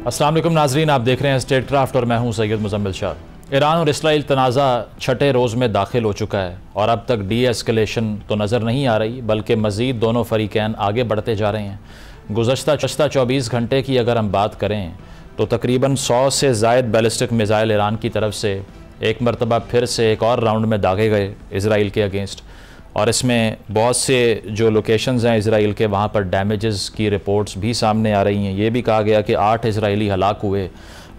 अस्सलाम वालेकुम नाजरीन, आप देख रहे हैं स्टेट क्राफ्ट और मैं हूं सैयद मुजम्मिल शाह। ईरान और इसराइल तनाज़ा छठे रोज़ में दाखिल हो चुका है और अब तक डी एस्केलेशन तो नज़र नहीं आ रही, बल्कि मज़ीद दोनों फरीकैन आगे बढ़ते जा रहे हैं। गुज़श्ता 24 घंटे की अगर हम बात करें तो तकरीबन 100 से ज़ायद बैलिस्टिक मिज़ाइल ईरान की तरफ से एक मरतबा फिर से एक और राउंड में दागे गए इसराइल के अगेंस्ट, और इसमें बहुत से जो लोकेशंस हैं इसराइल के, वहाँ पर डैमेजेस की रिपोर्ट्स भी सामने आ रही हैं। ये भी कहा गया कि 8 इसराइली हलाक हुए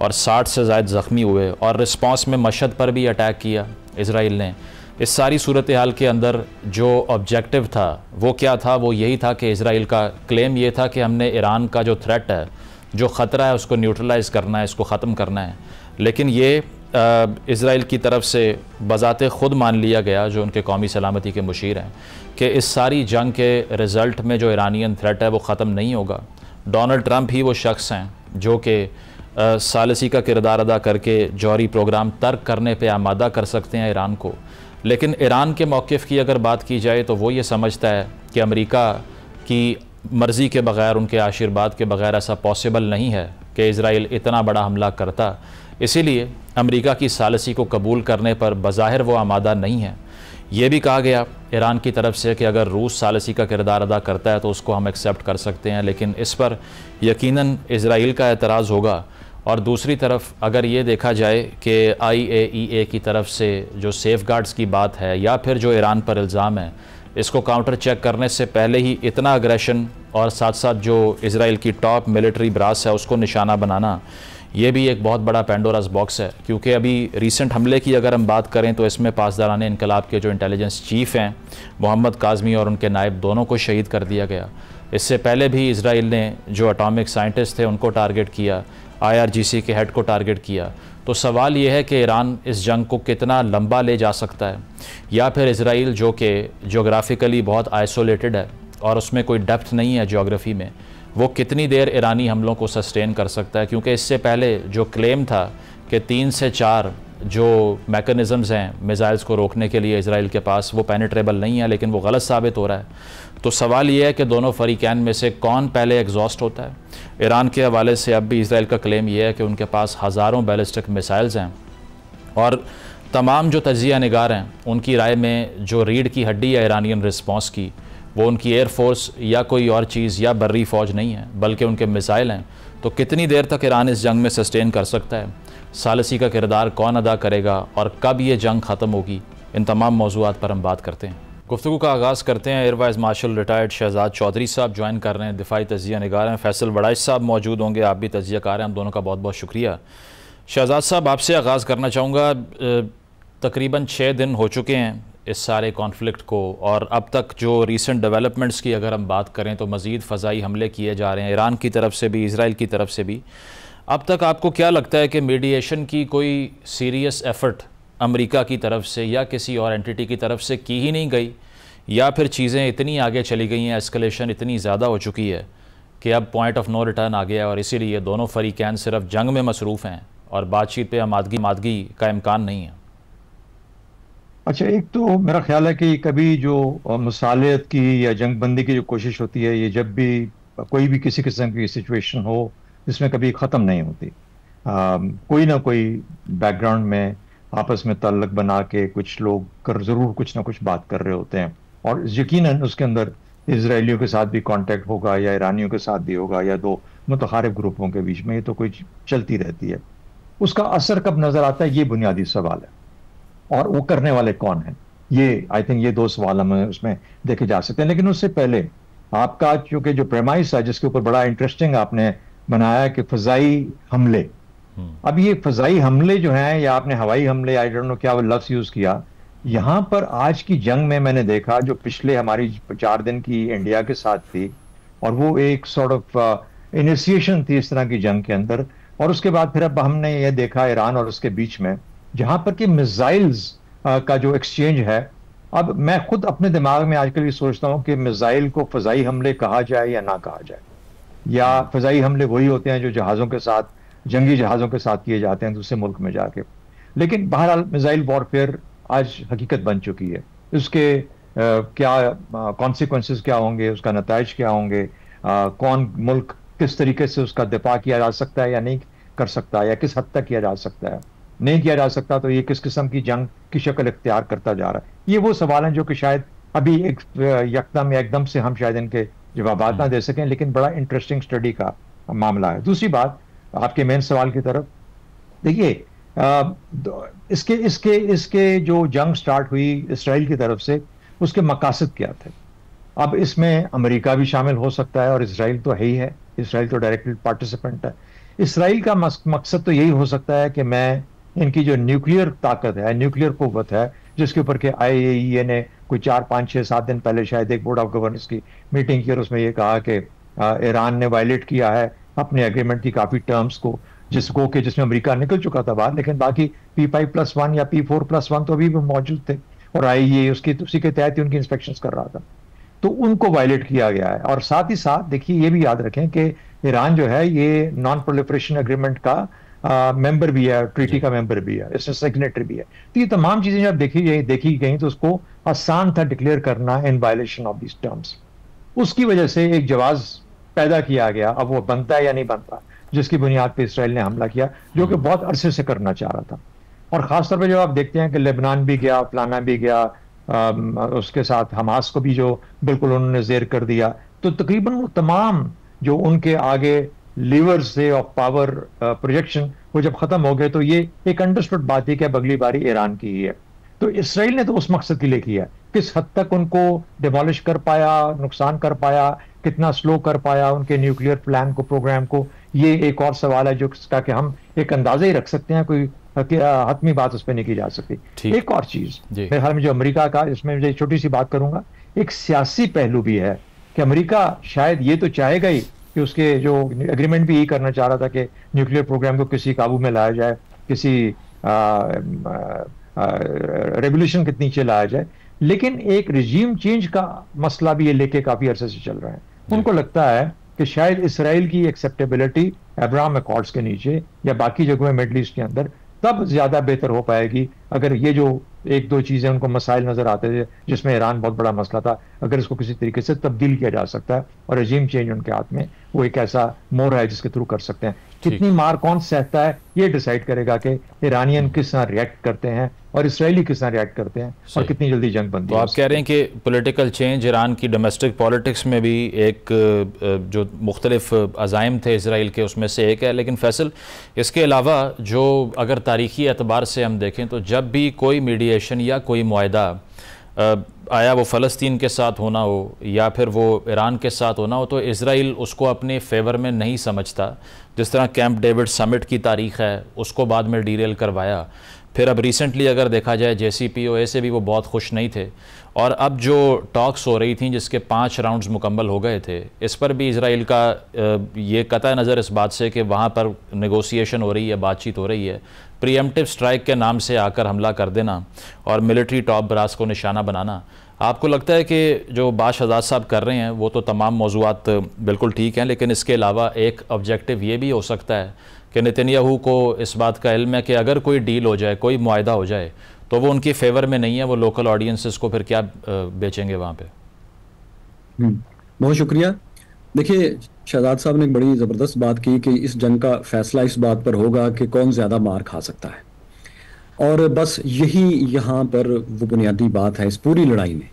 और 60 से ज़ायद ज़ख्मी हुए, और रिस्पांस में मशहद पर भी अटैक किया इसराइल ने। इस सारी सूरत हाल के अंदर जो ऑब्जेक्टिव था वो क्या था? वो यही था कि इसराइल का क्लेम ये था कि हमने ईरान का जो थ्रेट है, जो ख़तरा है, उसको न्यूट्रलाइज़ करना है, इसको ख़त्म करना है। लेकिन ये इसराइल की तरफ से बज़ाते ख़ुद मान लिया गया, जो उनके कौमी सलामती के मुशीर हैं, कि इस सारी जंग के रिज़ल्ट में जो ईरानियन थ्रेट है वो ख़त्म नहीं होगा। डोनाल्ड ट्रंप ही वो शख्स हैं जो कि सालसी का किरदार अदा करके जौहरी प्रोग्राम तर्क करने पे आमादा कर सकते हैं ईरान को। लेकिन ईरान के मौक़िफ़ की अगर बात की जाए तो वो ये समझता है कि अमेरिका की मर्ज़ी के बग़ैर, उनके आशीर्वाद के बग़ैर ऐसा पॉसिबल नहीं है कि इसराइल इतना बड़ा हमला करता। इसीलिए अमेरिका की सालसी को कबूल करने पर बज़ाहिर वो आमादा नहीं है। ये भी कहा गया ईरान की तरफ से कि अगर रूस सालसी का किरदार अदा करता है तो उसको हम एक्सेप्ट कर सकते हैं, लेकिन इस पर यकीनन इसराइल का एतराज़ होगा। और दूसरी तरफ अगर ये देखा जाए कि IAEA की तरफ से जो सेफ़गार्ड्स की बात है, या फिर जो ईरान पर इल्ज़ाम है, इसको काउंटर चेक करने से पहले ही इतना अग्रेशन और साथ साथ जो इसराइल की टॉप मिलिट्री ब्रास है उसको निशाना बनाना, ये भी एक बहुत बड़ा पेंडोरास बॉक्स है। क्योंकि अभी रीसेंट हमले की अगर हम बात करें तो इसमें पासदारान इनकलाब के जो इंटेलिजेंस चीफ़ हैं मोहम्मद काज़मी और उनके नायब दोनों को शहीद कर दिया गया। इससे पहले भी इसराइल ने जो एटॉमिक साइंटिस्ट थे उनको टारगेट किया, IRGC के हेड को टारगेट किया। तो सवाल ये है कि ईरान इस जंग को कितना लंबा ले जा सकता है, या फिर इसराइल जो कि जोग्राफ़िकली बहुत आइसोलेटेड है और उसमें कोई डेप्थ नहीं है जोग्राफ़ी में, वो कितनी देर ईरानी हमलों को सस्टेन कर सकता है। क्योंकि इससे पहले जो क्लेम था कि 3 से 4 जो मैकेनिज़म्स हैं मिज़ाइल्स को रोकने के लिए इसराइल के पास, वो पेनिट्रेबल नहीं है, लेकिन वो गलत साबित हो रहा है। तो सवाल ये है कि दोनों फरीकैन में से कौन पहले एग्जॉस्ट होता है। ईरान के हवाले से अब भी इसराइल का क्लेम ये है कि उनके पास हज़ारों बैलिस्टिक मिसाइल्स हैं, और तमाम जो तजिया निगार हैं उनकी राय में जो रीढ़ की हड्डी है ईरानियन रिस्पॉन्स की, वो उनकी एयरफोर्स या कोई और चीज़ या बर्री फ़ौज नहीं है, बल्कि उनके मिसाइल हैं। तो कितनी देर तक ईरान इस जंग में सस्टेन कर सकता है, सालसी का किरदार कौन अदा करेगा, और कब ये जंग ख़त्म होगी, इन तमाम मौज़ूआत पर हम बात करते हैं। गुफ्तगू का आगाज़ करते हैं। Air vice marshal retired Shahzad Chaudhry साहब ज्वाइन कर रहे हैं, दिफाई तजिया निगार हैं। फैसल वड़ाइश साहब मौजूद होंगे, आप भी तजिया कार हैं। हम दोनों का बहुत बहुत शुक्रिया। शहजाद साहब, आपसे आगाज़ करना चाहूँगा। तकरीबन 6 दिन हो चुके हैं इस सारे कॉन्फ्लिक्ट को, और अब तक जो रीसेंट डेवलपमेंट्स की अगर हम बात करें तो मज़ीद फ़ज़ाई हमले किए जा रहे हैं ईरान की तरफ से भी, इसराइल की तरफ से भी। अब तक आपको क्या लगता है कि मीडिएशन की कोई सीरियस एफ़र्ट अमेरिका की तरफ से या किसी और एंटिटी की तरफ से की ही नहीं गई, या फिर चीज़ें इतनी आगे चली गई हैं, एस्केलेशन इतनी ज़्यादा हो चुकी है कि अब पॉइंट ऑफ नो रिटर्न आ गया है, और इसीलिए दोनों फरीकैन सिर्फ जंग में मसरूफ़ हैं और बातचीत पे आमादगी का इम्कान नहीं है? अच्छा, एक तो मेरा ख्याल है कि कभी जो मुसालियत की या जंग बंदी की जो कोशिश होती है, ये जब भी कोई भी किसी किस्म की सिचुएशन हो, इसमें कभी ख़त्म नहीं होती। कोई ना कोई बैकग्राउंड में आपस में ताल्लुक बना के कुछ लोग ज़रूर कुछ ना कुछ बात कर रहे होते हैं, और यकीनन उसके अंदर इसराइलियों के साथ भी कांटेक्ट होगा या ईरानियों के साथ भी होगा, या दो मुतखारिफ ग्रुपों के बीच में ये तो कोई चलती रहती है। उसका असर कब नज़र आता है, ये बुनियादी सवाल है, और वो करने वाले कौन हैं, ये आई थिंक ये 2 सवाल हमें उसमें देखे जा सकते हैं। लेकिन उससे पहले आपका चूंकि जो प्रेमाइस है, जिसके ऊपर बड़ा इंटरेस्टिंग आपने बनाया कि फ़ज़ाई हमले, अब ये फ़ज़ाई हमले जो हैं, या आपने हवाई हमले, आई डोंट नो क्या वो लफ्ज़ यूज़ किया, यहाँ पर आज की जंग में मैंने देखा जो पिछले हमारी 4 दिन की इंडिया के साथ थी, और वो एक सॉर्ट ऑफ इनिशिएशन थी इस तरह की जंग के अंदर, और उसके बाद फिर अब हमने ये देखा ईरान और उसके बीच में, जहां पर कि मिसाइल्स का जो एक्सचेंज है। अब मैं खुद अपने दिमाग में आजकल ये सोचता हूं कि मिसाइल को फ़ज़ाई हमले कहा जाए या ना कहा जाए, या फ़ज़ाई हमले वही होते हैं जो जहाज़ों के साथ, जंगी जहाज़ों के साथ किए जाते हैं दूसरे मुल्क में जाके। लेकिन बहरहाल मिसाइल वॉरफेयर आज हकीकत बन चुकी है। उसके क्या कॉन्सिक्वेंसेस क्या होंगे, उसका नताइज क्या होंगे, कौन मुल्क किस तरीके से उसका दिफा किया जा सकता है या नहीं कर सकता, या किस हद तक किया जा सकता है, नहीं किया जा सकता तो ये किस किस्म की जंग की शक्ल इख्तियार करता जा रहा है। ये वो सवाल हैं जो कि शायद अभी एक यकदम या एकदम से हम शायद इनके जवाब ना दे सकें, लेकिन बड़ा इंटरेस्टिंग स्टडी का मामला है। दूसरी बात, आपके मेन सवाल की तरफ देखिए, इसके इसके इसके जो जंग स्टार्ट हुई इसराइल की तरफ से, उसके मकासद क्या थे? अब इसमें अमेरिका भी शामिल हो सकता है, और इसराइल तो है ही है, इसराइल तो डायरेक्टली पार्टिसिपेंट है। इसराइल का मकसद तो यही हो सकता है कि मैं इनकी जो न्यूक्लियर ताकत है, न्यूक्लियर कुव्वत है, जिसके ऊपर के IAEA ने कोई 4 5 6 7 दिन पहले शायद एक बोर्ड ऑफ गवर्नर्स की मीटिंग की और उसमें यह कहा कि ईरान ने वायलेट किया है अपने एग्रीमेंट की काफी टर्म्स को, जिसमें अमेरिका निकल चुका था बाहर, लेकिन बाकी P5+1 या P4+1 तो अभी भी मौजूद थे, और IAEA उसकी उसी के तहत ही उनकी इंस्पेक्शन कर रहा था। तो उनको वायलेट किया गया है। और साथ ही साथ देखिए, ये भी याद रखें कि ईरान जो है ये नॉन प्रोलिफरेशन एग्रीमेंट का मेंबर भी है, ट्रीटी का मेंबर भी है, इसमें सिग्नेटरी भी है। तो ये तमाम चीजें जब देखी गई तो उसको आसान था डिक्लेयर करना in violation of this terms. उसकी वजह से एक जवाब पैदा किया गया, अब वो बनता है या नहीं बनता, जिसकी बुनियाद पर इसराइल ने हमला किया, जो कि बहुत अरसे से करना चाह रहा था। और खासतौर पर जब आप देखते हैं कि लेबनान भी गया, फलाना भी गया, उसके साथ हमास को भी जो बिल्कुल उन्होंने जेर कर दिया, तो तकरीबन वो तमाम जो उनके आगे लीवर्स थे ऑफ पावर प्रोजेक्शन, वो जब खत्म हो गए, तो ये एक अंडरस्टूड बात है कि अब अगली बारी ईरान की ही है। तो इसराइल ने तो उस मकसद के लिए किया, किस हद तक उनको डिमोलिश कर पाया, नुकसान कर पाया, कितना स्लो कर पाया उनके न्यूक्लियर प्लान को, प्रोग्राम को, ये एक और सवाल है जो कि हम एक अंदाजा ही रख सकते हैं, कोई हतमी बात उस पर नहीं की जा सकती। एक और चीज मेरे ख्याल में जो अमेरिका का, इसमें मुझे छोटी सी बात करूंगा, एक सियासी पहलू भी है कि अमेरिका शायद ये तो चाहेगा ही कि उसके जो एग्रीमेंट भी यही करना चाह रहा था कि न्यूक्लियर प्रोग्राम को किसी काबू में लाया जाए, किसी रेवोल्यूशन के नीचे लाया जाए, लेकिन एक रिजीम चेंज का मसला भी ये लेके काफी अरसे से चल रहा है। उनको लगता है कि शायद इसराइल की एक्सेप्टेबिलिटी अब्राहम अकॉर्ड्स के नीचे या बाकी जगहों में मिडल ईस्ट के अंदर तब ज्यादा बेहतर हो पाएगी अगर ये जो एक दो चीजें उनको मसाइल नजर आते थे, जिसमें ईरान बहुत बड़ा मसला था, अगर इसको किसी तरीके से तब्दील किया जा सकता है और रजीम चेंज उनके हाथ में वो एक ऐसा मोर है जिसके थ्रू कर सकते हैं। कितनी मार कौन सहता है ये डिसाइड करेगा कि ईरानियन किस तरह रिएक्ट करते हैं और इसराइली किस तरह रिएक्ट करते हैं और कितनी जल्दी जंग बनती है। तो आप कह रहे हैं कि पॉलिटिकल चेंज ईरान की डोमेस्टिक पॉलिटिक्स में भी एक जो मुख्तलिफ अज़ाइम थे इसराइल के, उसमें से एक है। लेकिन फैसल, इसके अलावा जो अगर तारीख़ी एतबार से हम देखें तो जब भी कोई मीडिएशन या कोई मुआहदा आया, वो फ़लस्तीन के साथ होना हो या फिर वो ईरान के साथ होना हो, तो इसराइल उसको अपने फेवर में नहीं समझता। जिस तरह कैंप डेविड समिट की तारीख़ है, उसको बाद में डीरेल करवाया। फिर अब रिसेंटली अगर देखा जाए JCPOA से भी वो बहुत खुश नहीं थे, और अब जो टॉक्स हो रही थी जिसके 5 राउंड्स मुकम्मल हो गए थे, इस पर भी इसराइल का ये कतई नज़र इस बात से कि वहाँ पर नेगोशिएशन हो रही है, बातचीत हो रही है, प्रीएम्प्टिव स्ट्राइक के नाम से आकर हमला कर देना और मिलिट्री टॉप ब्रास को निशाना बनाना। आपको लगता है कि जो बाशहज़ाद साहब कर रहे हैं वो तो तमाम मौज़ूआत बिल्कुल ठीक हैं, लेकिन इसके अलावा एक ऑब्जेक्टिव ये भी हो सकता है कि नेतन्याहू को इस बात का इल्म है कि अगर कोई डील हो जाए, कोई मुआहदा हो जाए, तो वो उनके फेवर में नहीं है, वो लोकल ऑडियंसेस को फिर क्या बेचेंगे वहाँ पे। बहुत शुक्रिया। देखिए, शहजाद साहब ने एक बड़ी ज़बरदस्त बात की कि इस जंग का फैसला इस बात पर होगा कि कौन ज़्यादा मार खा सकता है, और बस यही यहाँ पर वो बुनियादी बात है इस पूरी लड़ाई में।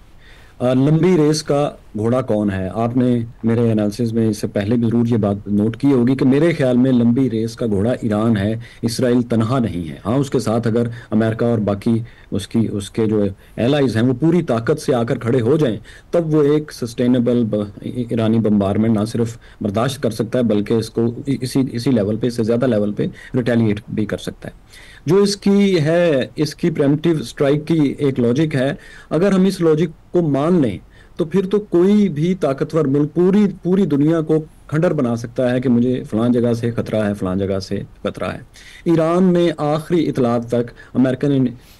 लंबी रेस का घोड़ा कौन है? आपने मेरे एनालिसिस में इससे पहले भी ज़रूर ये बात नोट की होगी कि मेरे ख्याल में लंबी रेस का घोड़ा ईरान है, इसराइल तनहा नहीं है। हाँ, उसके साथ अगर अमेरिका और बाकी उसके जो एलाइज हैं वो पूरी ताकत से आकर खड़े हो जाएं, तब वो एक सस्टेनेबल ईरानी बम्बारमेंट ना सिर्फ बर्दाश्त कर सकता है, बल्कि इसको इसी लेवल पे, इससे ज़्यादा लेवल पे रिटेलिएट भी कर सकता है। जो इसकी प्रीएम्प्टिव स्ट्राइक की एक लॉजिक है, अगर हम इस लॉजिक को मान लें तो फिर तो कोई भी ताकतवर मुल्क पूरी दुनिया को खंडर बना सकता है कि मुझे फलां जगह से खतरा है, फलां जगह से खतरा है। ईरान ने आखिरी इतलात तक अमेरिकन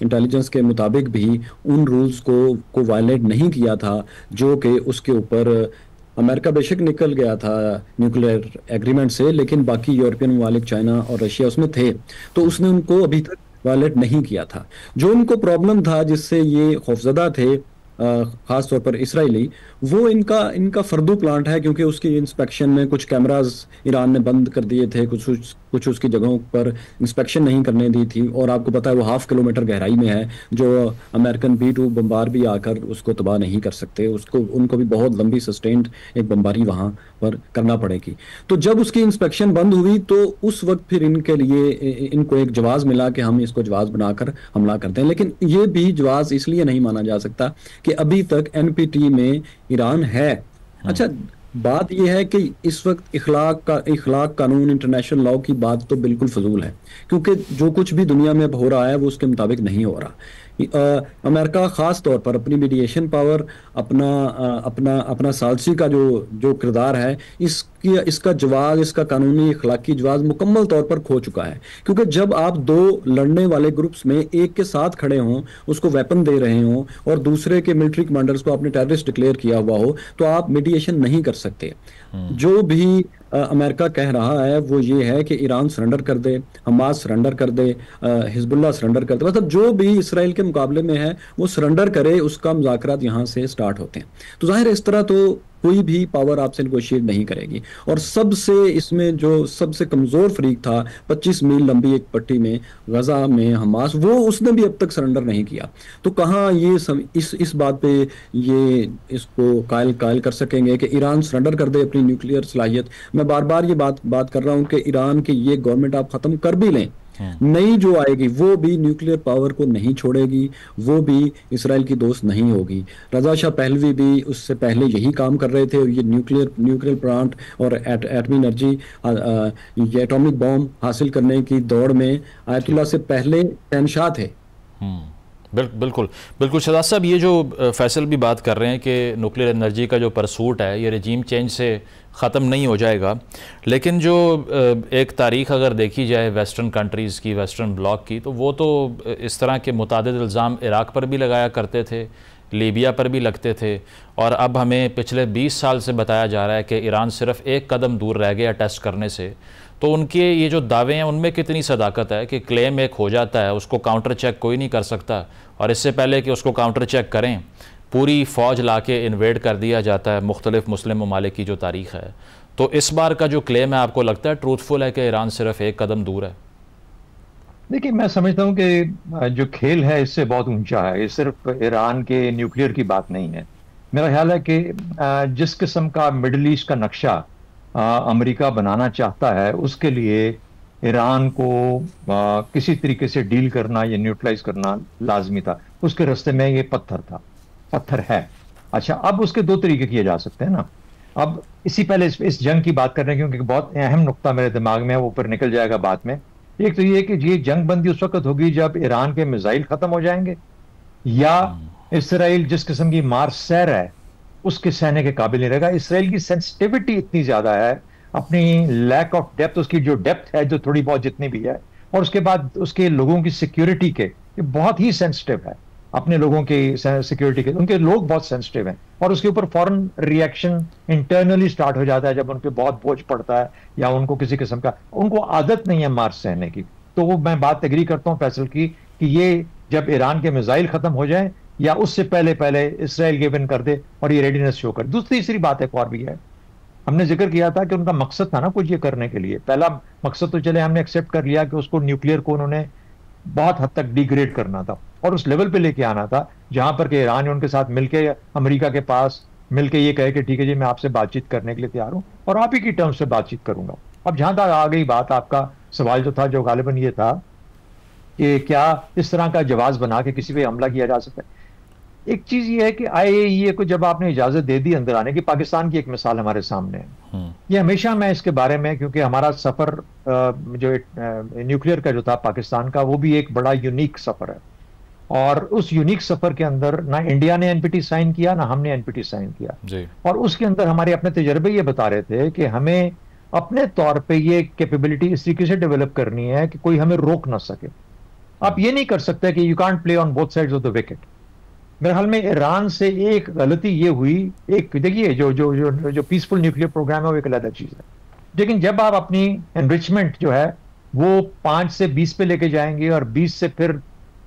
इंटेलिजेंस के मुताबिक भी उन रूल्स को वायलेट नहीं किया था, जो कि उसके ऊपर अमेरिका बेशक निकल गया था न्यूक्लियर एग्रीमेंट से, लेकिन बाकी यूरोपियन ममालिक, चाइना और रशिया उसमें थे, तो उसने उनको अभी तक वायलेट नहीं किया था। जो उनको प्रॉब्लम था, जिससे ये खौफजदा थे, खास तौर पर इसराइली, वो इनका इनका फर्दू प्लांट है, क्योंकि उसकी इंस्पेक्शन में कुछ कैमरास ईरान ने बंद कर दिए थे, कुछ उसकी जगहों पर इंस्पेक्शन नहीं करने दी थी, और आपको पता है वो 0.5 किलोमीटर गहराई में है, जो अमेरिकन B-2 बम्बार भी आकर उसको तबाह नहीं कर सकते, उसको उनको भी बहुत लंबी सस्टेन्ड एक बमबारी वहां पर करना पड़ेगी। तो जब उसकी इंस्पेक्शन बंद हुई तो उस वक्त फिर इनके लिए इनको एक जवाब मिला कि हम इसको जवाब बनाकर हमला करते हैं, लेकिन ये भी जवाब इसलिए नहीं माना जा सकता कि अभी तक NPT में ईरान है। अच्छा, बात यह है कि इस वक्त इखलाक कानून, इंटरनेशनल लॉ की बात तो बिल्कुल फजूल है, क्योंकि जो कुछ भी दुनिया में हो रहा है वो उसके मुताबिक नहीं हो रहा। अमेरिका खास तौर पर अपनी मीडिएशन पावर, अपना सालसी का जो किरदार है, इसका जवाब, इसका कानूनी इखलाकी जवाब मुकम्मल तौर पर खो चुका है। क्योंकि जब आप दो लड़ने वाले ग्रुप्स में एक के साथ खड़े हों, उसको वेपन दे रहे हों, और दूसरे के मिलिट्री कमांडर्स को आपने टेररिस्ट डिक्लेयर किया हुआ हो, तो आप मीडिएशन नहीं कर सकते। जो भी अमेरिका कह रहा है वो ये है कि ईरान सरेंडर कर दे, हमास सरेंडर कर दे, हिजबुल्लाह सरेंडर कर दे, मतलब जो भी इसराइल के मुकाबले में है वो सरेंडर करे, उसका मुज़ाकरात यहाँ से स्टार्ट होते हैं। तो जाहिर है इस तरह तो कोई भी पावर आपसे नेगोशिएट नहीं करेगी। और सबसे इसमें जो सबसे कमजोर फरीक था 25 मील लंबी एक पट्टी में, गजा में हमास, वो उसने भी अब तक सरेंडर नहीं किया। तो कहाँ ये इस बात पे ये इसको कायल कर सकेंगे कि ईरान सरेंडर कर दे अपनी न्यूक्लियर सलाहियत। मैं बार बार ये बात कर रहा हूँ कि ईरान की ये गवर्नमेंट आप खत्म कर भी लें, नई जो आएगी वो भी न्यूक्लियर पावर को नहीं छोड़ेगी, वो भी इसराइल की दोस्त नहीं होगी। रजा शाह पहलवी भी उससे पहले यही काम कर रहे थे, और ये न्यूक्लियर प्लांट और एटमी एनर्जी, ये एटॉमिक बॉम्ब हासिल करने की दौड़ में आयतुल्लाह से पहले शहंशाह थे। बिल्कुल बिल्कुल शहजाद साहब, ये जो फैसल भी बात कर रहे हैं कि न्यूक्लियर एनर्जी का जो परसूट है ये रजीम चेंज से ख़त्म नहीं हो जाएगा, लेकिन जो एक तारीख़ अगर देखी जाए वेस्टर्न कंट्रीज़ की, वेस्टर्न ब्लॉक की, तो वो तो इस तरह के मुतादिद इल्ज़ाम इराक़ पर भी लगाया करते थे, लीबिया पर भी लगते थे, और अब हमें पिछले 20 साल से बताया जा रहा है कि ईरान सिर्फ़ एक कदम दूर रह गया टेस्ट करने से। तो उनके ये जो दावे हैं उनमें कितनी सदाकत है कि क्लेम एक हो जाता है, उसको काउंटर चेक कोई नहीं कर सकता, और इससे पहले कि उसको काउंटर चेक करें पूरी फ़ौज ला के इन्वेड कर दिया जाता है मुख्तलिफ़ मुस्लिम ममालिक की जो तारीख़ है। तो इस बार का जो क्लेम है आपको लगता है ट्रूथफुल है कि ईरान सिर्फ एक कदम दूर है? देखिए, मैं समझता हूं कि जो खेल है इससे बहुत ऊंचा है, ये सिर्फ ईरान के न्यूक्लियर की बात नहीं है। मेरा ख्याल है कि जिस किस्म का मिडल ईस्ट का नक्शा अमेरिका बनाना चाहता है, उसके लिए ईरान को किसी तरीके से डील करना या न्यूट्रलाइज करना लाजमी था। उसके रास्ते में ये पत्थर है। अच्छा, अब उसके दो तरीके किए जा सकते हैं ना। अब पहले इस जंग की बात कर रहे हैं, क्योंकि बहुत अहम नुक्ता मेरे दिमाग में है, वो ऊपर निकल जाएगा बाद में। एक तो ये कि ये जंग बंदी उस वक्त होगी जब ईरान के मिसाइल खत्म हो जाएंगे, या इसराइल जिस किस्म की मार सह रहा है उसके सहने के काबिल नहीं रहेगा। इसराइल की सेंसिटिविटी इतनी ज्यादा है, अपनी लैक ऑफ डेप्थ, उसकी जो डेप्थ है जो थोड़ी बहुत जितनी भी है, और उसके बाद उसके लोगों की सिक्योरिटी के, ये बहुत ही सेंसिटिव है अपने लोगों की सिक्योरिटी के, उनके लोग बहुत सेंसिटिव हैं, और उसके ऊपर फौरन रिएक्शन इंटरनली स्टार्ट हो जाता है जब उन पर बहुत बोझ पड़ता है या उनको किसी किस्म का, उनको आदत नहीं है मार सहने की। तो वो मैं बात एग्री करता हूं फैसल की कि ये जब ईरान के मिसाइल खत्म हो जाए या उससे पहले इसराइल गिव इन कर दे और ये रेडीनेस शो कर। तीसरी बात एक और भी है, हमने जिक्र किया था कि उनका मकसद था ना कुछ ये करने के लिए। पहला मकसद तो चले हमने एक्सेप्ट कर लिया कि उसको न्यूक्लियर को उन्होंने बहुत हद तक डिग्रेड करना था और उस लेवल पे लेके आना था जहां पर कि ईरान उनके साथ मिलके अमेरिका के पास मिलके ये कहे कि ठीक है जी, मैं आपसे बातचीत करने के लिए तैयार हूं और आप ही की टर्म्स से बातचीत करूंगा। अब जहां तक आ गई बात, आपका सवाल जो था, जो गालिबन ये था कि क्या इस तरह का जवाब बना के किसी पे हमला किया जा सकता है। एक चीज ये है कि IAEA को जब आपने इजाजत दे दी अंदर आने की, पाकिस्तान की एक मिसाल हमारे सामने है। ये हमेशा मैं इसके बारे में, क्योंकि हमारा सफर जो न्यूक्लियर का जो था पाकिस्तान का, वो भी एक बड़ा यूनिक सफर है, और उस यूनिक सफर के अंदर ना इंडिया ने NPT साइन किया ना हमने NPT साइन किया जी। और उसके अंदर हमारे अपने तजर्बे ये बता रहे थे कि हमें अपने तौर पे ये कैपेबिलिटी इस तरीके से डेवलप करनी है कि कोई हमें रोक ना सके। आप ये नहीं कर सकते कि you can't play on both sides of the wicket. मेरे ख्याल में ईरान से एक गलती ये हुई, एक देखिए जो पीसफुल न्यूक्लियर प्रोग्राम है वो एक अलग चीज है, लेकिन जब आप अपनी एनरिचमेंट जो है वो 5 से 20 पे लेके जाएंगे और 20 से फिर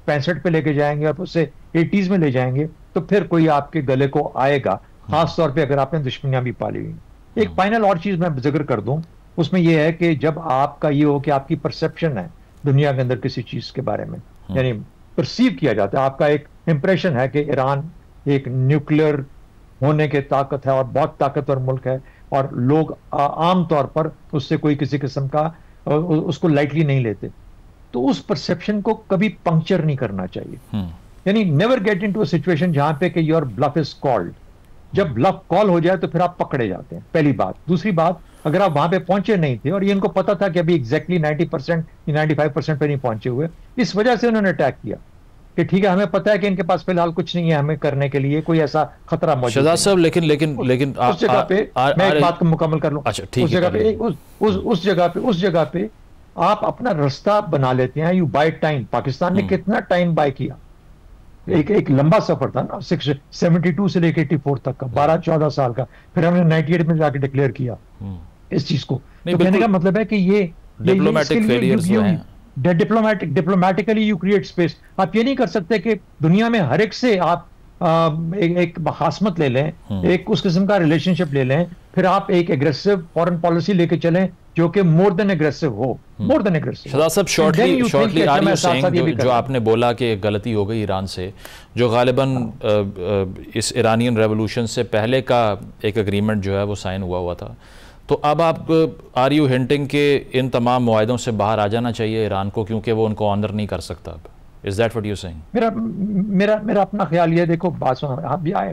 65 पे लेके जाएंगे और उसे 80s में ले जाएंगे, तो फिर कोई आपके गले को आएगा, खास तौर पे अगर आपने दुश्मनियां भी पाली हुई। एक फाइनल और चीज मैं जिक्र कर दूं, उसमें यह है कि जब आपका ये हो कि आपकी परसेप्शन है दुनिया के अंदर किसी चीज के बारे में, यानी परसीव किया जाता है, आपका एक इंप्रेशन है कि ईरान एक न्यूक्लियर होने के ताकत है और बहुत ताकतवर मुल्क है, और लोग आम तौर पर उससे कोई किसी किस्म का उसको लाइटली नहीं लेते, तो उस परसेप्शन को कभी पंक्चर नहीं करना चाहिए। यानी never get into a situation जहां पे कि योर ब्लफ इज कॉल्ड। जब ब्लफ कॉल हो जाए तो फिर आप पकड़े जाते हैं, पहली बात। दूसरी बात, अगर आप वहां पे पहुंचे नहीं थे और ये इनको पता था कि अभी एग्जैक्टली 90% या 95% पे नहीं पहुंचे हुए, इस वजह से उन्होंने अटैक किया कि ठीक है, हमें पता है कि इनके पास फिलहाल कुछ नहीं है हमें करने के लिए, कोई ऐसा खतरा मौजूद शहजाद साहब, लेकिन उस जगह पे मैं एक बात को मुकम्मल कर लूं। अच्छा, ठीक उस जगह पे उस जगह पे आप अपना रास्ता बना लेते हैं, यू बाय टाइम। पाकिस्तान ने कितना टाइम बाय किया, एक लंबा सफर था ना, 72 से लेकर 84 तक का, 12-14 साल का, फिर हमने 98 में जाके डिक्लेयर किया इस चीज को। तो कहने का मतलब है कि ये डिप्लोमेटिक फेलियर्स जो हैं, डिप्लोमेटिकली यू क्रिएट स्पेस। आप ये नहीं कर सकते कि दुनिया में हर एक से आप एक बहासमत ले लें, एक उस किस्म का रिलेशनशिप ले लें, फिर आप एक एग्रेसिव फॉरेन पॉलिसी लेके चलें जो कि मोर देन एग्रेसिव हो, मोर देन एग्रेसिव। शहजाद साहब, शॉर्टली आर यू सेइंग जो आपने बोला कि एक गलती हो गई ईरान से, जो गालिबन इस ईरानियन रेवोल्यूशन से पहले का एक एग्रीमेंट जो है वो साइन हुआ था, तो अब आप आर यू हिंटिंग के इन तमाम मुआहदों से बाहर आ जाना चाहिए ईरान को, क्योंकि वो उनको ऑनर नहीं कर सकता अब? Is that what you're saying? मेरा अपना ख्याल ये, देखो बात सुनो,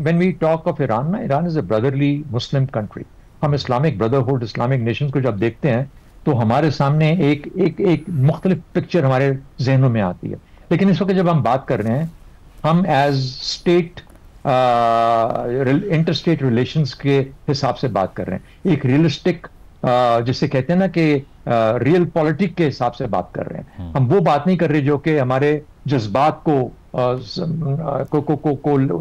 when we talk of Iran ना, Iran is a brotherly Muslim country। हम इस्लामिक ब्रदरहुड, इस्लामिक नेशन को जब देखते हैं तो हमारे सामने एक मुख्तलिफ पिक्चर हमारे जहनों में आती है। लेकिन इस वक्त जब हम बात कर रहे हैं, हम as state inter state relations के हिसाब से बात कर रहे हैं, एक रियलिस्टिक जिसे कहते हैं ना कि रियल पॉलिटिक के हिसाब से बात कर रहे हैं। हम वो बात नहीं कर रहे जो कि हमारे जज्बात को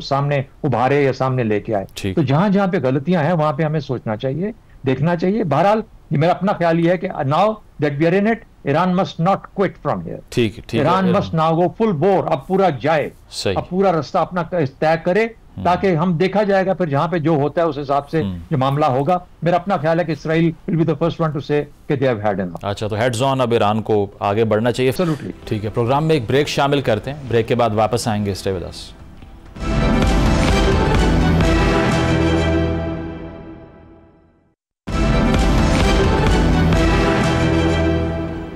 सामने उभारे या सामने लेके आए। तो जहां जहां पे गलतियां हैं वहां पे हमें सोचना चाहिए, देखना चाहिए। बहरहाल ये मेरा अपना ख्याल ये है कि now that we are in it, Iran must not quit from here. ठीक Iran must now go full bore, अब पूरा जाए, अब पूरा रास्ता अपना तय करे, ताकि हम देखा जाएगा फिर जहां पे जो होता है उस हिसाब से जो मामला होगा। मेरा अपना ख्याल है कि Israel will be the first one two से कि दे हैव हैड इनफ। अच्छा, तो हेड्स ऑन अब ईरान को आगे बढ़ना चाहिए। एब्सोल्युटली। ठीक है, प्रोग्राम में एक ब्रेक शामिल करते हैं, ब्रेक के बाद वापस आएंगे। Stay with us.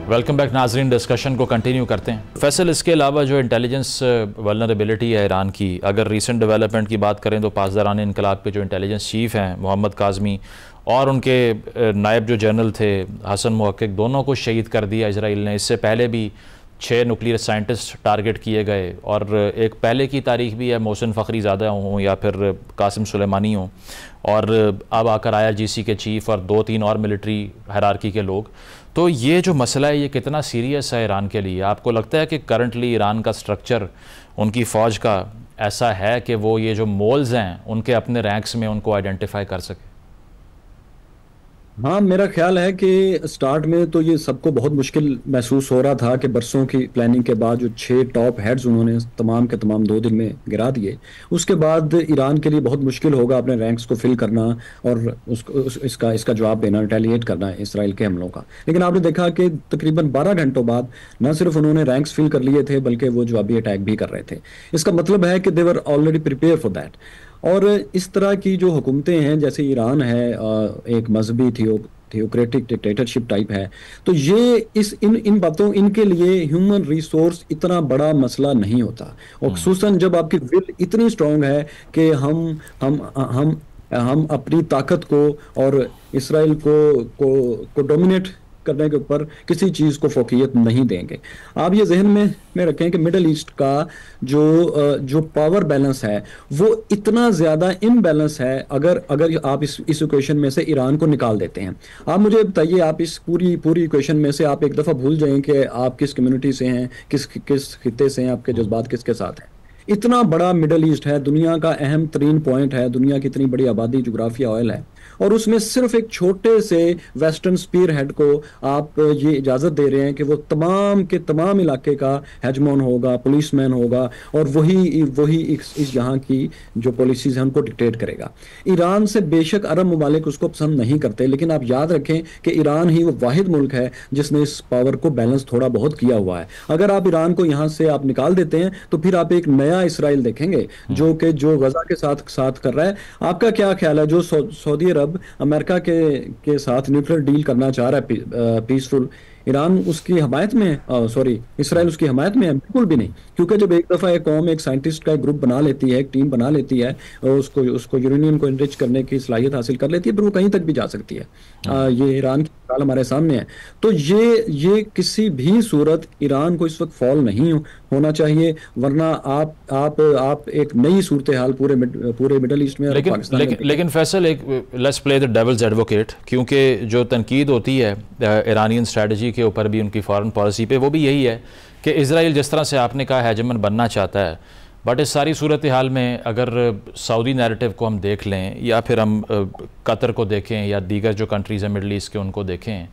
Welcome back नाजरीन, डिस्कशन को कंटिन्यू करते हैं। फैसल, इसके अलावा जो इंटेलिजेंस वल्नरेबिलिटी है ईरान की, अगर रीसेंट डेवलपमेंट की बात करें तो पासदारान इनकलाब के जो इंटेलिजेंस चीफ हैं मोहम्मद काज़मी और उनके नायब जो जनरल थे हसन मुहक्किक, दोनों को शहीद कर दिया इसराइल ने। इससे पहले भी 6 न्यूक्लियर साइंटिस्ट टारगेट किए गए, और एक पहले की तारीख भी है, मोहसिन फ़खरी ज़ादा हों या फिर कासिम सुलेमानी हों, और अब आकर IRGC के चीफ और 2-3 और मिलिट्री हायरार्की के लोग। तो ये जो मसला है ये कितना सीरियस है ईरान के लिए? आपको लगता है कि करंटली ईरान का स्ट्रक्चर उनकी फ़ौज का ऐसा है कि वो ये जो मोल्स हैं उनके अपने रैंक्स में उनको आइडेंटिफाई कर सके? हाँ, मेरा ख्याल है कि स्टार्ट में तो ये सबको बहुत मुश्किल महसूस हो रहा था कि बरसों की प्लानिंग के बाद जो 6 टॉप हेड्स उन्होंने तमाम के तमाम 2 दिन में गिरा दिए, उसके बाद ईरान के लिए बहुत मुश्किल होगा अपने रैंक्स को फिल करना और इसका जवाब देना, रिटेलिएट करना इसराइल के हमलों का। लेकिन आपने देखा कि तकरीबन 12 घंटों बाद न सिर्फ उन्होंने रैंक्स फिल कर लिए थे, बल्कि वो जवाबी अटैक भी कर रहे थे। इसका मतलब है कि they were already prepare for that. और इस तरह की जो हुकूमतें हैं, जैसे ईरान है, एक मजहबी थियोक्रेटिक डिक्टेटरशिप टाइप है, तो ये इन बातों, इनके लिए ह्यूमन रिसोर्स इतना बड़ा मसला नहीं होता। और खुसूसन जब आपकी विल इतनी स्ट्रांग है कि हम अपनी ताकत को और इसराइल को डोमिनेट करने के ऊपर किसी चीज़ को फोकियत नहीं देंगे। आप ये जहन में रखें कि मिडल ईस्ट का जो पावर बैलेंस है वो इतना ज़्यादा इम्बैलेंस है। अगर आप इस इक्वेशन में से ईरान को निकाल देते हैं, आप मुझे बताइए, आप इस पूरी इक्वेशन में से आप एक दफ़ा भूल जाएं कि आप किस कम्युनिटी से हैं, किस खित्ते से हैं, आपके जज्बात किसके साथ हैं। इतना बड़ा मिडल ईस्ट है, दुनिया का अहम तरीन पॉइंट है, दुनिया की इतनी बड़ी आबादी, जोग्राफिया, ऑयल है, और उसमें सिर्फ एक छोटे से वेस्टर्न स्पीयर हेड को आप ये इजाजत दे रहे हैं कि वो तमाम के तमाम इलाके का हेजमोन होगा, पुलिसमैन होगा, और वही वही इस यहाँ की जो पॉलिसीज हैं उनको डिक्टेट करेगा। ईरान से बेशक अरब ममालिक उसको पसंद नहीं करते, लेकिन आप याद रखें कि ईरान ही वो वाहिद मुल्क है जिसने इस पावर को बैलेंस थोड़ा बहुत किया हुआ है। अगर आप ईरान को यहाँ से आप निकाल देते हैं तो फिर आप एक नया इसराइल देखेंगे जो गजा के साथ कर रहा है। आपका क्या ख्याल है, जो सऊदी अरब अमेरिका के साथ न्यूक्लियर डील करना चाह रहा है पीसफुल, ईरान उसकी हमायत में है? सॉरी, इसराइल उसकी हमायत में है? बिल्कुल भी नहीं, क्योंकि जब एक दफ़ा एक कौम एक साइंटिस्ट का एक ग्रुप बना लेती है, एक टीम बना लेती है, और उसको यूरेनियम को इनरिच करने की सलाहियत हासिल कर लेती है, फिर वो कहीं तक भी जा सकती है। ये ईरान की मिसाल हमारे सामने है। तो ये किसी भी सूरत ईरान को इस वक्त फॉल नहीं होना चाहिए, वरना आप एक नई सूरत हाल पूरे मिडल ईस्ट में और पाकिस्तान में। लेकिन फैसल, एक let's play the devil's advocate, क्योंकि जो तनकीद होती है ईरानियन स्ट्रेटजी के ऊपर भी, उनकी फॉरेन पॉलिसी पे, वो भी यही है कि इजराइल जिस तरह से आपने कहा हेजमन बनना चाहता है, बट इस सारी सूरत हाल में अगर सऊदी नैरेटिव को हम देख लें या फिर हम कतर को देखें या दीगर जो कंट्रीज़ हैं मिडल ईस्ट के उनको देखें,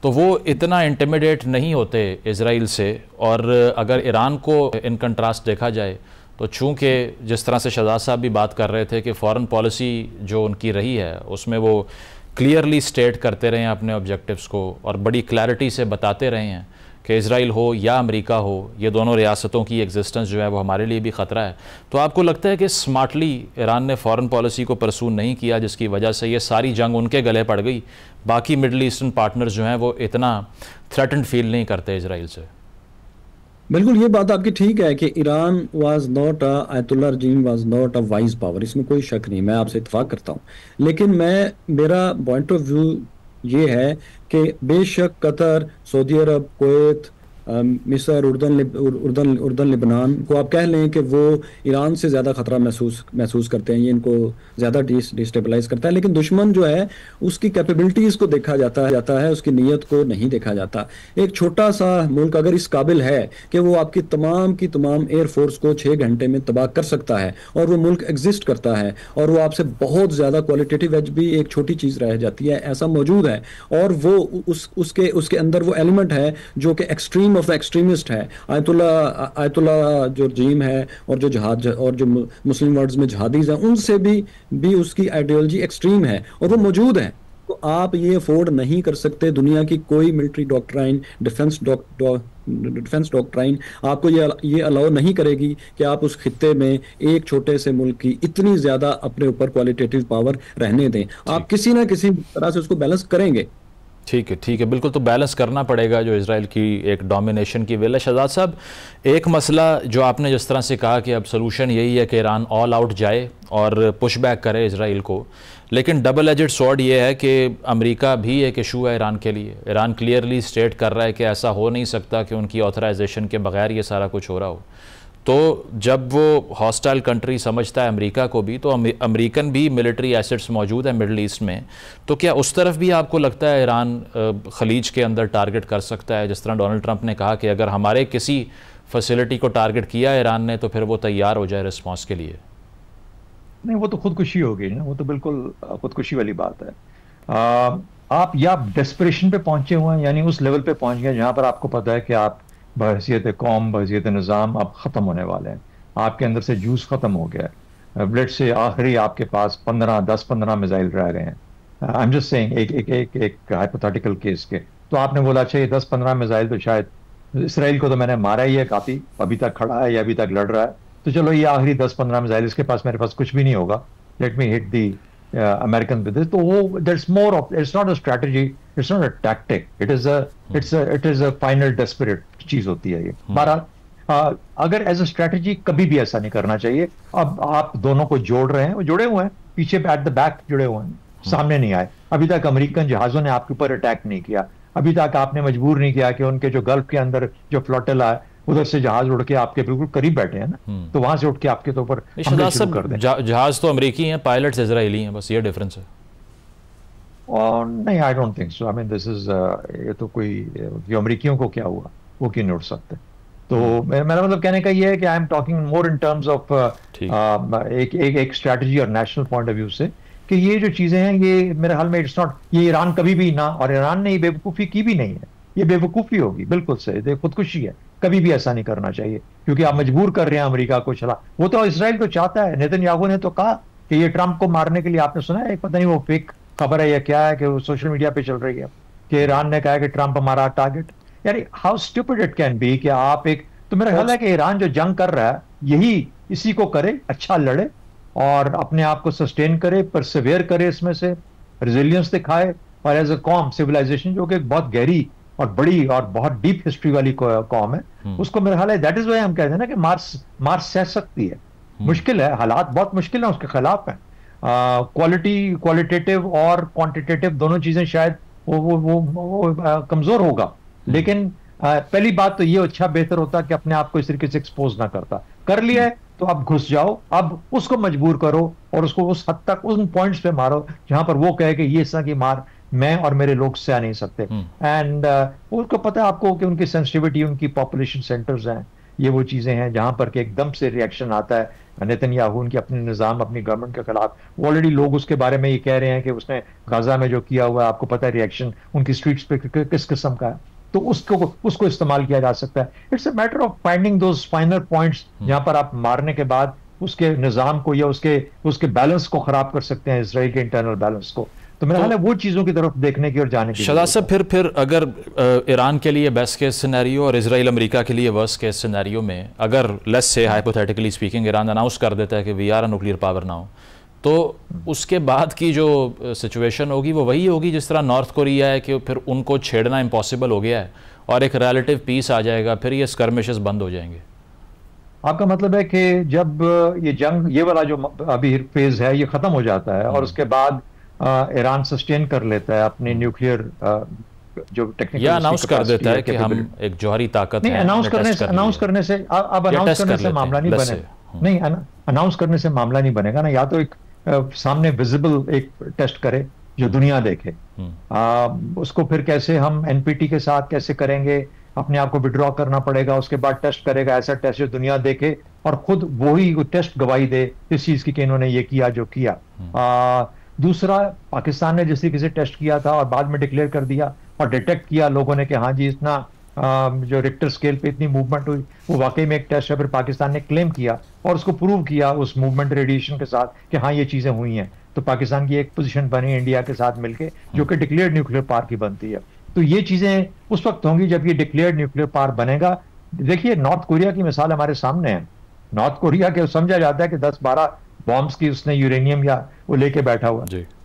तो वो इतना इंटिमिडेट नहीं होते इजराइल से। और अगर ईरान को इन कंट्रास्ट देखा जाए तो चूँकि जिस तरह से शहजाद साहब भी बात कर रहे थे कि फॉरेन पॉलिसी जो उनकी रही है उसमें वो क्लियरली स्टेट करते रहे हैं अपने ऑब्जेक्टिव्स को, और बड़ी क्लैरिटी से बताते रहे हैं कि इजराइल हो या अमेरिका हो, ये दोनों रियासतों की एग्जिस्टेंस जो है वो हमारे लिए भी ख़तरा है। तो आपको लगता है कि स्मार्टली ईरान ने फॉरेन पॉलिसी को परसू नहीं किया, जिसकी वजह से ये सारी जंग उनके गले पड़ गई, बाकी मिडल ईस्टर्न पार्टनर्स जो हैं वो इतना थ्रेटन्ड फील नहीं करते इजराइल से? बिल्कुल, ये बात आपकी ठीक है कि Iran was not ayatollah regime was not a wise power, इसमें कोई शक नहीं, मैं आपसे इत्तेफाक करता हूँ। लेकिन मेरा पॉइंट ऑफ व्यू ये है कि बेशक कतर, सऊदी अरब, कुवैत, मिस्र, उर्दन, लेबनान को आप कह लें कि वो ईरान से ज़्यादा ख़तरा महसूस करते हैं, ये इनको ज़्यादा डिस्टेबलाइज करता है, लेकिन दुश्मन जो है उसकी कैपेबिलिटीज़ को देखा जाता है, उसकी नीयत को नहीं देखा जाता। एक छोटा सा मुल्क अगर इस काबिल है कि वो आपकी तमाम एयरफोर्स को 6 घंटे में तबाह कर सकता है, और वो मुल्क एग्जिस्ट करता है, और वो आपसे बहुत ज़्यादा क्वालिटेटिव एज भी एक छोटी चीज़ रह जाती है, ऐसा मौजूद है, और वो उसके अंदर वो एलिमेंट है जो कि एक्सट्रीम ऑफ द एक्सट्रीमिस्ट है। आयतुल्ला जो रजीम है, और जो जहाद और जो मुस्लिम वर्ल्ड में जहादीज हैं, उनसे भी उसकी आइडियोलॉजी एक्सट्रीम है, और वो मौजूद है। तो आप ये अफोर्ड नहीं कर सकते, दुनिया की कोई मिलिट्री डॉक्ट्राइन, डिफेंस डॉक्ट्राइन आपको ये अलाउ नहीं करेगी कि आप उस खित्ते में एक छोटे से मुल्क की इतनी ज्यादा अपने ऊपर क्वालिटेटिव पावर रहने दें। आप किसी ना किसी तरह से उसको बैलेंस करेंगे। ठीक है, बिल्कुल, तो बैलेंस करना पड़ेगा जो इजराइल की एक डोमिनेशन की विल है। शहजाद साहब, एक मसला जो आपने जिस तरह से कहा कि अब सलूशन यही है कि ईरान ऑल आउट जाए और पुश बैक करे इजराइल को, लेकिन डबल एजेड स्वॉर्ड ये है कि अमेरिका भी एक इशू है ईरान के लिए। ईरान क्लियरली स्टेट कर रहा है कि ऐसा हो नहीं सकता कि उनकी ऑथराइजेशन के बगैर ये सारा कुछ हो रहा हो। तो जब वो हॉस्टाइल कंट्री समझता है अमेरिका को भी, तो अमेरिकन भी मिलिट्री एसेट्स मौजूद है मिडल ईस्ट में, तो क्या उस तरफ भी आपको लगता है ईरान खलीज के अंदर टारगेट कर सकता है? जिस तरह डोनाल्ड ट्रंप ने कहा कि अगर हमारे किसी फैसिलिटी को टारगेट किया ईरान ने तो फिर वो तैयार हो जाए रिस्पॉन्स के लिए। नहीं, वो तो खुदकुशी हो गई ना, वो तो बिल्कुल खुदकुशी वाली बात है। आप या डेस्परेशन पे पहुंचे हुए हैं, यानी उस लेवल पे पहुंच गए जहां पर आपको पता है कि आप बहैसियत कौम, बहैसियत निज़ाम आप ख़त्म होने वाले हैं, आपके अंदर से जूस ख़त्म हो गया है। ब्लेड से आखिरी आपके पास 10-15 मिसाइल रह गए हैं। आई एम जस्ट सेइंग, एक हाइपोथेटिकल केस के, तो आपने बोला अच्छा ये 10-15 मिसाइल तो शायद इसराइल को तो मैंने मारा ही है, काफ़ी अभी तक खड़ा है या अभी तक लड़ रहा है, तो चलो ये आखिरी 10-15 मिसाइल, इसके पास मेरे पास कुछ भी नहीं होगा, let me hit the American with this. तो वो that's more of, it's not a strategy, it's not a tactic, it is a final desperate चीज होती है ये। बहरहाल अगर एज अ स्ट्रैटेजी कभी भी ऐसा नहीं करना चाहिए। अब आप दोनों को जोड़ रहे हैं, वो जुड़े हुए हैं, पीछे एट द बैक जुड़े हुए हैं, सामने नहीं आए। अभी तक अमेरिकन जहाजों ने आपके ऊपर अटैक नहीं किया, अभी तक आपने मजबूर नहीं किया कि उनके जो गल्फ के अंदर जो फ्लोटिला है उधर से जहाज उड़ के आपके बिल्कुल करीब बैठे हैं ना, तो वहां से उठ के आपके तो ऊपर हमले शुरू कर दें। जहाज तो अमेरिकी हैं, पायलट्स इजरायली हैं, बस ये डिफरेंस है। और नहीं, I don't think so. I mean this is, ये तो कोई अमेरिकियों को क्या हुआ, वो क्यों नहीं उड़ सकते? तो मेरा मतलब कहने का ये है कि I am talking more in terms of एक स्ट्रैटेजी और नेशनल पॉइंट ऑफ व्यू से, कि ये जो चीजें हैं ये मेरे ख्याल में इट्स नॉट, ये ईरान कभी भी ना, और ईरान ने ये बेवकूफ़ी की भी नहीं है, ये बेवकूफ़ी होगी, बिल्कुल सही, ये खुदकुशी है, कभी भी ऐसा नहीं करना चाहिए, क्योंकि आप मजबूर कर रहे हैं अमेरिका को चला। वो तो इसराइल तो चाहता है, नेतन्याहू ने तो कहा कि ये ट्रंप को मारने के लिए, आपने सुना है, पता नहीं वो फेक खबर है या क्या है, कि वो सोशल मीडिया पे चल रही है कि ईरान ने कहा है कि ट्रंप हमारा टारगेट। यानी how stupid it can be कि आप एक, तो मेरा ख्याल है कि ईरान जो जंग कर रहा है यही इसी को करे, अच्छा लड़े और अपने आप को सस्टेन करे, परसिवियर करे, इसमें से रेजिलियंस दिखाए, और एज अ कॉम सिविलाइजेशन जो कि एक बहुत गहरी और बड़ी और बहुत डीप हिस्ट्री वाली कॉम है, उसको मेरा ख्याल है दैट इज वाई हम कहते हैं ना कि मार्स सह सकती है। मुश्किल है, हालात बहुत मुश्किल है, उसके खिलाफ है, क्वालिटेटिव और क्वांटिटेटिव दोनों चीजें शायद वो कमजोर होगा, लेकिन पहली बात तो ये अच्छा बेहतर होता कि अपने आप को इस तरीके से एक्सपोज ना करता, कर लिया है तो अब घुस जाओ, अब उसको मजबूर करो और उसको उस हद तक उन पॉइंट्स पे मारो जहां पर वो कहे कि ये इस तरह की मार मैं और मेरे लोग सह नहीं सकते। एंड उसको पता है आपको कि उनकी सेंसिटिविटी, उनकी पॉपुलेशन सेंटर्स हैं, ये वो चीजें हैं जहां पर कि एकदम से रिएक्शन आता है नेतन्याहू उनकी अपने निजाम, अपनी गवर्नमेंट के खिलाफ। ऑलरेडी लोग उसके बारे में ये कह रहे हैं कि उसने गाजा में जो किया हुआ है, आपको पता है रिएक्शन उनकी स्ट्रीट्स पे किस किस्म का है, तो उसको इस्तेमाल किया जा सकता है। It's a matter of finding those final points जहां पर आप मारने के बाद उसके निजाम को या उसके बैलेंस को खराब कर सकते हैं, इसराइल के इंटरनल बैलेंस को। तो मेरा ख्याल है वो चीजों की तरफ देखने की और जाने की। शहजाद साहब, फिर अगर ईरान के लिए बेस्ट केस सिनेरियो और इजराइल अमेरिका के लिए वर्स्ट केस सिनेरियो में, अगर let's say hypothetically speaking Iran announce कर देता है कि we are a nuclear power now, तो उसके बाद की जो सिचुएशन होगी वो वही होगी जिस तरह नॉर्थ कोरिया है कि फिर उनको छेड़ना इम्पॉसिबल हो गया है और एक रिलेटिव पीस आ जाएगा, फिर ये स्कर्मिशेस बंद हो जाएंगे। आपका मतलब है कि जब ये जंग, ये वाला जो अभी फेज है, ये खत्म हो जाता है और उसके बाद ईरान सस्टेन कर लेता है अपनी न्यूक्लियर जो टेक्निकल, या अनाउंस कर देता है कि हम एक जौहरी ताकत है। अनाउंस करने से अब अनाउंस करने से मामला नहीं बनेगा, नहीं अनाउंस करने से मामला नहीं बनेगा ना, या तो एक सामने विजिबल एक टेस्ट करे जो दुनिया देखे, उसको फिर कैसे हम एनपीटी के साथ कैसे करेंगे, अपने आप को विड्रॉ करना पड़ेगा, उसके बाद टेस्ट करेगा, ऐसा टेस्ट जो दुनिया देखे और खुद वही टेस्ट गवाही दे इस चीज की कि इन्होंने ये किया जो किया। दूसरा, पाकिस्तान ने जिस तरीके से टेस्ट किया था और बाद में डिक्लेयर कर दिया और डिटेक्ट किया लोगों ने कि हाँ जी इतना जो रिक्टर स्केल पे इतनी मूवमेंट हुई, वो वाकई में एक टेस्ट है, फिर पाकिस्तान ने क्लेम किया और उसको प्रूव किया उस मूवमेंट रेडिएशन के साथ कि हाँ ये चीजें हुई हैं, तो पाकिस्तान की एक पोजीशन बनी इंडिया के साथ मिलके जो कि डिक्लेयर्ड न्यूक्लियर पावर की बनती है। तो ये चीजें उस वक्त होंगी जब ये डिक्लेयर्ड न्यूक्लियर पावर बनेगा। देखिए नॉर्थ कोरिया की मिसाल हमारे सामने है, नॉर्थ कोरिया के समझा जाता है कि 10-12 बॉम्ब्स की उसने यूरेनियम या वो लेके बैठा हुआ,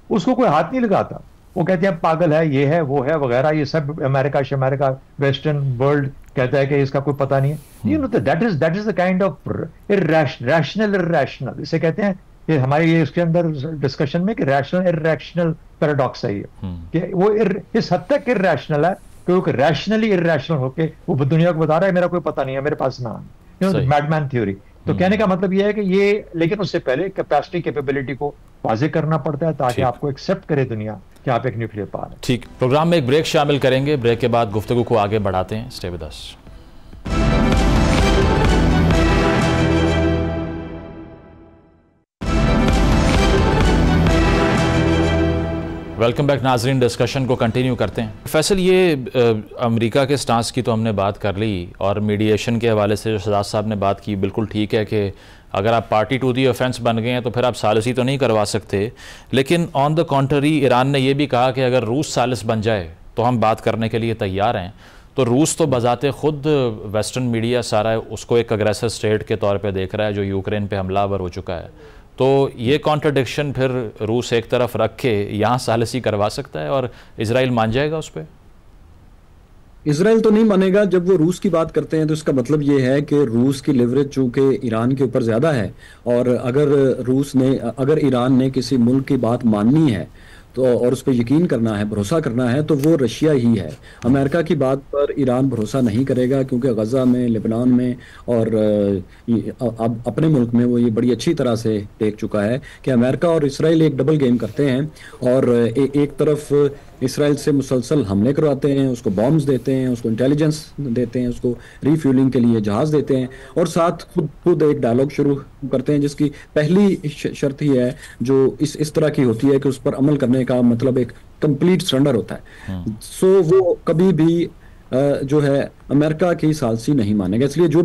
उसको कोई हाथ नहीं लगाता, वो कहते हैं पागल है, ये है वो है वगैरह, ये सब अमेरिका वेस्टर्न वर्ल्ड कहता है कि इसका कोई पता नहीं है। You know that is the kind of irrational, इसे कहते हैं कि हमारे ये इसके अंदर डिस्कशन में कि रैशनल इर्रेशनल पैराडॉक्स है ये, कि वो इस हद तक इर्रेशनल है कि वो रैशनली इर्रेशनल होके वो दुनिया को बता रहा है मेरा कोई पता नहीं है, मेरे पास ना, मैडमैन थ्योरी। तो कहने का मतलब ये है कि ये, लेकिन उससे पहले कैपेसिटी कैपेबिलिटी को वाजे करना पड़ता है ताकि आपको एक्सेप्ट करे दुनिया कि आप एक न्यूक्लियर पावर है। ठीक, प्रोग्राम में एक ब्रेक शामिल करेंगे, ब्रेक के बाद गुफ्तगू को आगे बढ़ाते हैं। Stay with us. Welcome back नाजरीन, डिस्कशन को कंटिन्यू करते हैं। फैसल, ये अमेरिका के स्टांस की तो हमने बात कर ली और मीडिएशन के हवाले से जो शहजाद साहब ने बात की, बिल्कुल ठीक है कि अगर आप पार्टी टू दी ऑफेंस बन गए हैं तो फिर आप सालिसी तो नहीं करवा सकते, लेकिन ऑन द कॉन्ट्ररी ईरान ने यह भी कहा कि अगर रूस सालिस बन जाए तो हम बात करने के लिए तैयार हैं। तो रूस तो बजाते खुद वेस्टर्न मीडिया सारा उसको एक अग्रेसर स्टेट के तौर पर देख रहा है जो यूक्रेन पर हमलावर हो चुका है। तो ये कॉन्ट्रडिक्शन फिर रूस एक तरफ रख के यहाँ सालिसी करवा सकता है और इजराइल मान जाएगा उस पर? इजराइल तो नहीं मानेगा। जब वो रूस की बात करते हैं तो इसका मतलब ये है कि रूस की लिवरेज चूंकि ईरान के ऊपर ज़्यादा है, और अगर ईरान ने किसी मुल्क की बात माननी है तो और उस पर यकीन करना है, भरोसा करना है, तो वो रशिया ही है। अमेरिका की बात पर ईरान भरोसा नहीं करेगा क्योंकि गज़ा में, लेबनान में और अब अपने मुल्क में वो ये बड़ी अच्छी तरह से देख चुका है कि अमेरिका और इसराइल एक डबल गेम करते हैं और एक तरफ इसराइल से मुसलसल हमले करवाते हैं, उसको बॉम्ब्स देते हैं, उसको इंटेलिजेंस देते हैं, उसको रीफ्यूलिंग के लिए जहाज देते हैं, और साथ खुद एक डायलॉग शुरू करते हैं जिसकी पहली शर्त ही है जो इस तरह की होती है कि उस पर अमल करने का मतलब एक कंप्लीट सरेंडर होता है। सो वो कभी भी जो है अमेरिका की सालसी नहीं मानेगा। इसलिए जो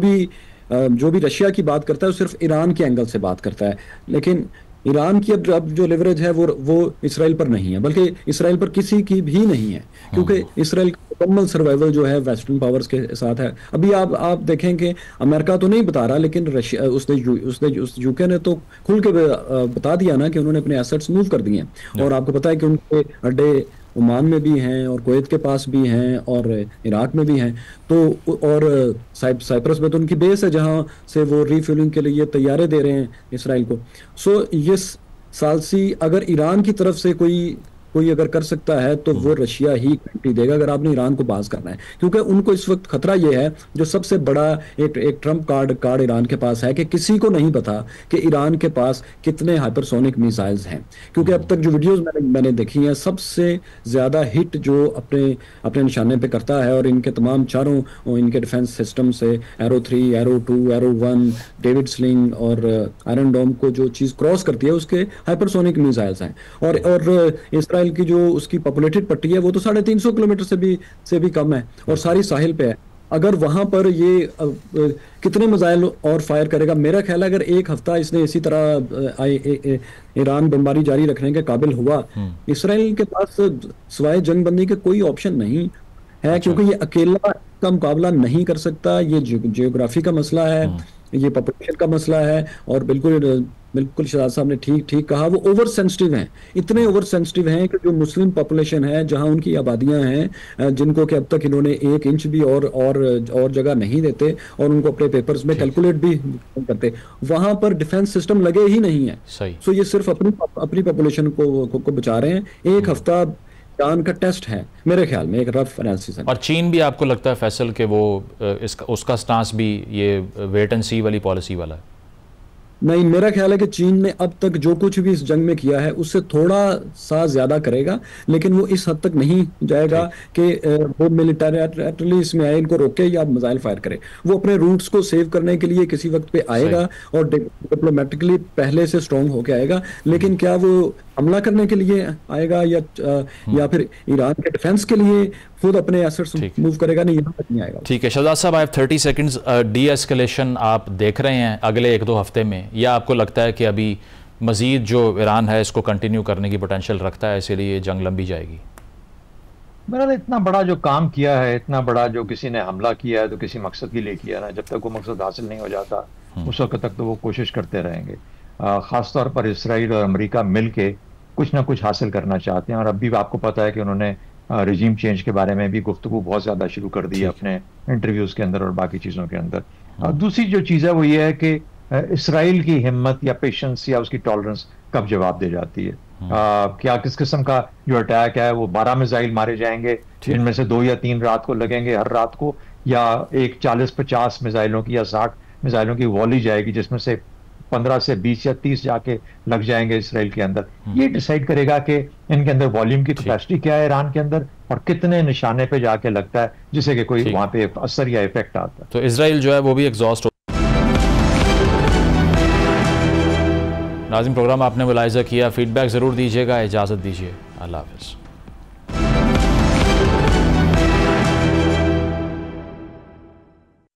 भी रशिया की बात करता है वो सिर्फ ईरान के एंगल से बात करता है, लेकिन ईरान की अब जो लेवरेज है वो इसराइल पर नहीं है, बल्कि इसराइल पर किसी की भी नहीं है, क्योंकि इसराइल का मुकम्मल सर्वाइवल जो है वेस्टर्न पावर्स के साथ है। अभी आप देखें कि अमेरिका तो नहीं बता रहा, लेकिन रशिया उसने यूके ने तो खुल के बता दिया ना कि उन्होंने अपने एसेट्स मूव कर दिए हैं। और आपको पता है कि उनके अड्डे ओमान में भी हैं और कुवैत के पास भी हैं और इराक में भी हैं, तो और साइप्रस में तो उनकी बेस है जहां से वो रीफ्यूलिंग के लिए तैयारे दे रहे हैं इसराइल को। सो ये सालसी अगर ईरान की तरफ से कोई अगर कर सकता है तो वो रशिया ही गारंटी देगा, अगर आपने ईरान को पास करना है, क्योंकि उनको इस वक्त खतरा ये है, जो सबसे बड़ा एक ट्रम्प कार्ड ईरान के पास है कि किसी को नहीं पता कि ईरान के पास कितने हाइपरसोनिक मिसाइल्स हैं। क्योंकि अब तक जो वीडियोस मैंने देखी हैं, सबसे ज्यादा हिट जो अपने निशाने पे करता है, और इनके तमाम चारों इनके डिफेंस सिस्टम से arrow 3, arrow 2, arrow 1, David sling और आयरन डोम को जो चीज क्रॉस करती है उसके हाइपरसोनिक मिसाइल्स हैं। और इसराइल की जो उसकी पॉपुलेटेड पट्टी है वो तो 350 किलोमीटर से भी कम है और सारी साहिल पे है। अगर वहां पर ये कितने मिसाइल और फायर करेगा, मेरा ख्याल है अगर एक हफ्ता इसने इसी तरह ईरान बमबारी जारी रखने के काबिल हुआ, इसराइल के पास सिवाय जंगबंदी के कोई ऑप्शन नहीं है। क्योंकि ये अकेला का मुकाबला नहीं कर सकता, ये जियोग्राफी का मसला है, ये पॉपुलेशन का मसला है, और बिल्कुल शहजाद साहब ने ठीक कहा, वो ओवर सेंसिटिव हैं, इतने ओवर सेंसिटिव हैं कि जो मुस्लिम पॉपुलेशन है जहां उनकी आबादियां हैं जिनको कि अब तक इन्होंने 1 इंच भी और जगह नहीं देते और उनको अपने पेपर्स में कैलकुलेट भी करते, वहां पर डिफेंस सिस्टम लगे ही नहीं है। सो ये सिर्फ अपनी पॉपुलेशन को बचा रहे हैं। एक हफ्ता ईरान का टेस्ट है मेरे ख्याल में, एक रफ एनालिसिस है। और चीन भी आपको लगता है फैसल के वो उसका स्टांस भी ये वेट एंड सी वाली पॉलिसी वाला है? नहीं, मेरा ख्याल है कि चीन ने अब तक जो कुछ भी इस जंग में किया है उससे थोड़ा सा ज्यादा करेगा, लेकिन वो इस हद तक नहीं जाएगा कि वो मिलिटरीली इसमें आए, इनको रोके या मिसाइल फायर करे। वो अपने रूट्स को सेव करने के लिए किसी वक्त पे आएगा और डिप्लोमेटिकली पहले से स्ट्रॉन्ग होके आएगा, लेकिन क्या वो हमला करने के लिए आएगा या फिर ईरान के डिफेंस के लिए खुद अपने एसेट्स मूव करेगा, नहीं, यहाँ तक नहीं आएगा। ठीक है शहजाद साहब, I have 30 seconds. D escalation आप देख रहे हैं अगले 1-2 हफ्ते में, या आपको लगता है कि अभी मजीद जो ईरान है इसको कंटिन्यू करने की पोटेंशियल रखता है, इसीलिए जंग लंबी जाएगी? मेरा इतना बड़ा जो काम किया है, इतना बड़ा जो किसी ने हमला किया है तो किसी मकसद के लिए किया ना, जब तक वो मकसद हासिल नहीं हो जाता उस वक्त तक तो वो कोशिश करते रहेंगे। खासतौर पर इसराइल और अमेरिका मिल के कुछ ना कुछ हासिल करना चाहते हैं, और अभी आपको पता है कि उन्होंने रिजीम चेंज के बारे में भी गुफ्तगू बहुत ज़्यादा शुरू कर दी है अपने इंटरव्यूज़ के अंदर और बाकी चीज़ों के अंदर। दूसरी जो चीज़ है वो ये है कि इसराइल की हिम्मत या पेशेंस या उसकी टॉलरेंस कब जवाब दे जाती है। क्या किस किस्म का जो अटैक है वो 12 मिसाइल मारे जाएंगे जिनमें से 2 या 3 रात को लगेंगे हर रात को, या एक 40-50 मिसाइलों की या 60 मिसाइलों की वॉली जाएगी जिसमें से 15 से 20 या 30 जाके लग जाएंगे इसराइल के अंदर। ये डिसाइड करेगा कि इनके अंदर वॉल्यूम की कैपेसिटी क्या है ईरान के अंदर और कितने निशाने पे जाके लगता है जिससे कि कोई वहां पे असर या इफेक्ट आता है। तो इसराइल जो है वो भी एग्जॉस्ट। नाज़रीन, प्रोग्राम आपने मुलाहिज़ा किया, फीडबैक ज़रूर दीजिएगा, इजाज़त दीजिए, अल्लाह हाफ़िज़।